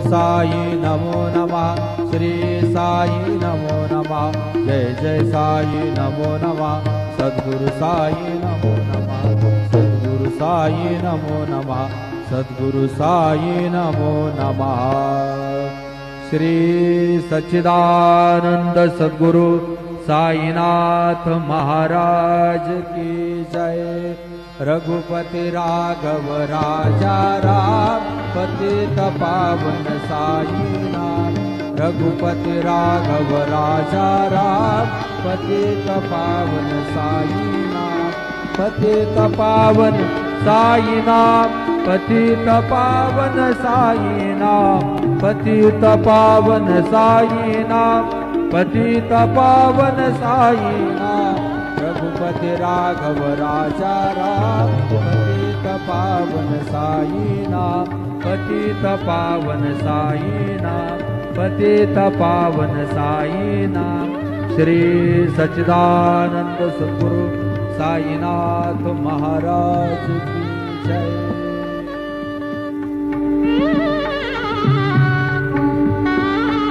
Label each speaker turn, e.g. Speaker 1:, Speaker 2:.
Speaker 1: साई नमो नमः श्री साई नमो नमः जय जय साई नमो नमः सद्गुरु साई नमो नमः सद्गुरु साई नमो नमः सद्गुरु साई नमो नमः। श्री सच्चिदानंद सद्गुरु साईनाथ महाराज की जय। रघुपति राघव राजा राम पतित पावन साईनाथ रघुपति राघव राजा राम पतित पावन साईनाथ पतित पावन साईनाथ पतित पावन साईनाथ पतित पावन साईनाथ पतित पावन साईनाथ रघुपति राघव राजा राम पतित पावन साईनाथ पतित पावन साईनाथ पतित पावन साईनाथ। श्री सच्चिदानंद सद्गुरु साईनाथ महाराज की जय।